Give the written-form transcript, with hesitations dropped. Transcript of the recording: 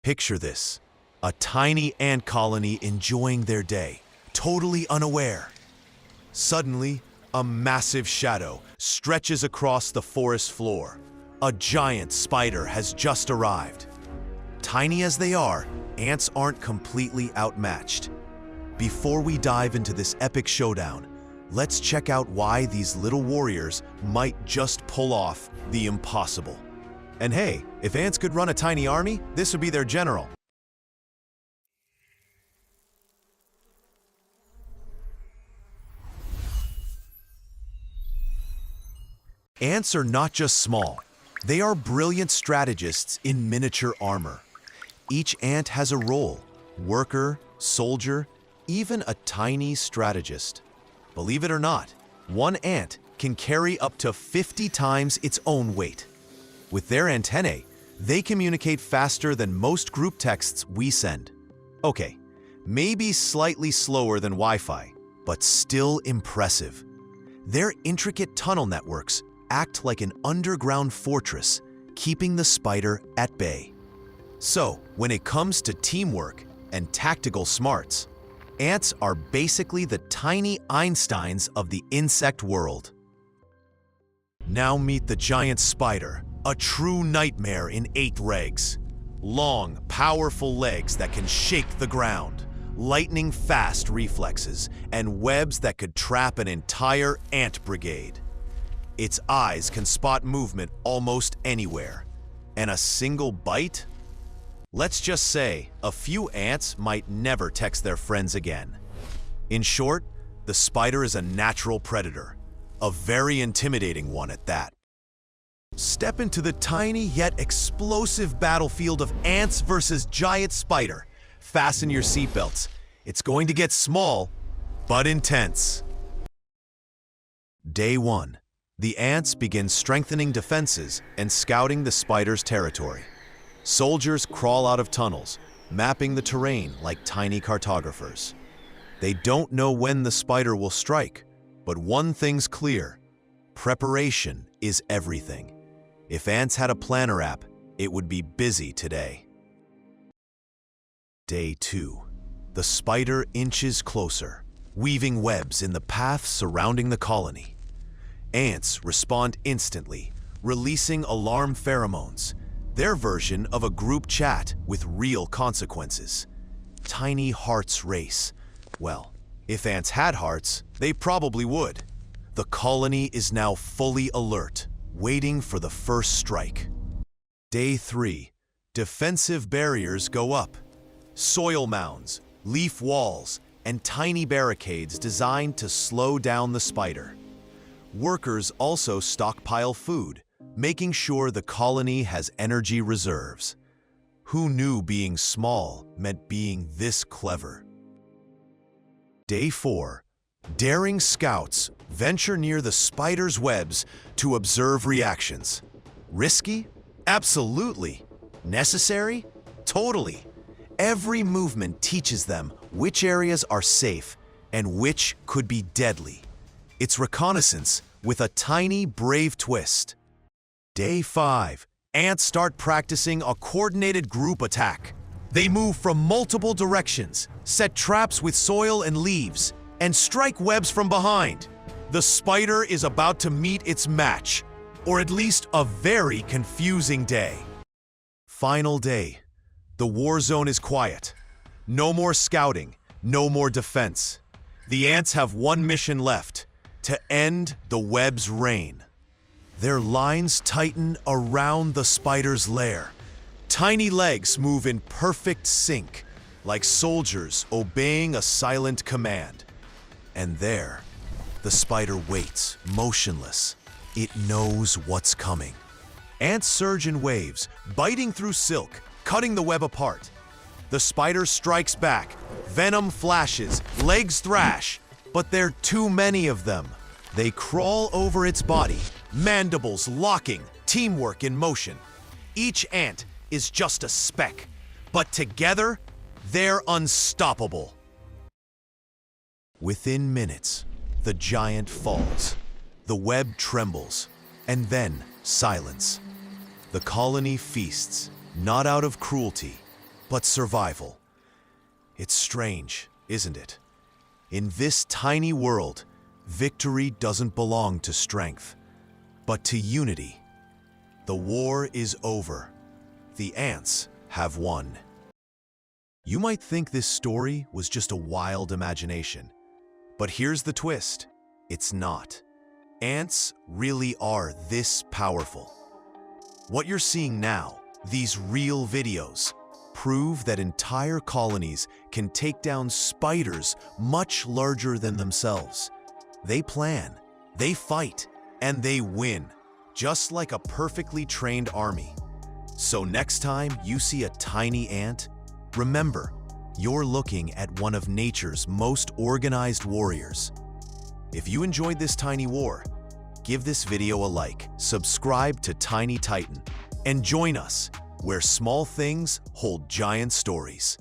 Picture this, a tiny ant colony enjoying their day, totally unaware. Suddenly, a massive shadow stretches across the forest floor. A giant spider has just arrived. Tiny as they are, ants aren't completely outmatched. Before we dive into this epic showdown, let's check out why these little warriors might just pull off the impossible. And hey, if ants could run a tiny army, this would be their general. Ants are not just small. They are brilliant strategists in miniature armor. Each ant has a role: worker, soldier, even a tiny strategist. Believe it or not, one ant can carry up to 50 times its own weight. With their antennae, they communicate faster than most group texts we send. Okay, maybe slightly slower than Wi-Fi, but still impressive. Their intricate tunnel networks act like an underground fortress, keeping the spider at bay. So, when it comes to teamwork and tactical smarts, ants are basically the tiny Einsteins of the insect world. Now meet the giant spider, a true nightmare in 8 legs. Long, powerful legs that can shake the ground, lightning-fast reflexes, and webs that could trap an entire ant brigade. Its eyes can spot movement almost anywhere, and a single bite? Let's just say a few ants might never text their friends again. In short, the spider is a natural predator, a very intimidating one at that. Step into the tiny yet explosive battlefield of ants versus giant spider. Fasten your seatbelts. It's going to get small, but intense. Day 1. The ants begin strengthening defenses and scouting the spider's territory. Soldiers crawl out of tunnels, mapping the terrain like tiny cartographers. They don't know when the spider will strike, but one thing's clear: preparation is everything. If ants had a planner app, it would be busy today. Day 2. The spider inches closer, weaving webs in the path surrounding the colony. Ants respond instantly, releasing alarm pheromones, their version of a group chat with real consequences. Tiny hearts race. Well, if ants had hearts, they probably would. The colony is now fully alert, waiting for the first strike. Day 3. Defensive barriers go up. Soil mounds, leaf walls, and tiny barricades designed to slow down the spider. Workers also stockpile food, making sure the colony has energy reserves. Who knew being small meant being this clever? Day 4. Daring scouts venture near the spider's webs to observe reactions. Risky? Absolutely. Necessary? Totally. Every movement teaches them which areas are safe and which could be deadly. It's reconnaissance with a tiny, brave twist. Day 5. Ants start practicing a coordinated group attack. They move from multiple directions, set traps with soil and leaves, and strike webs from behind. The spider is about to meet its match, or at least a very confusing day. Final day. The war zone is quiet. No more scouting, no more defense. The ants have one mission left: to end the web's reign. Their lines tighten around the spider's lair. Tiny legs move in perfect sync, like soldiers obeying a silent command. And there, the spider waits, motionless. It knows what's coming. Ants surge in waves, biting through silk, cutting the web apart. The spider strikes back. Venom flashes, legs thrash, but there are too many of them. They crawl over its body, mandibles locking, teamwork in motion. Each ant is just a speck, but together, they're unstoppable. Within minutes, the giant falls. The web trembles, and then silence. The colony feasts, not out of cruelty, but survival. It's strange, isn't it? In this tiny world, victory doesn't belong to strength, but to unity. The war is over. The ants have won. You might think this story was just a wild imagination, but here's the twist. It's not. Ants really are this powerful. What you're seeing now, these real videos, prove that entire colonies can take down spiders much larger than themselves. They plan, they fight, and they win, just like a perfectly trained army. So next time you see a tiny ant, remember, you're looking at one of nature's most organized warriors. If you enjoyed this tiny war, give this video a like, subscribe to Tiny Titan, and join us where small things hold giant stories.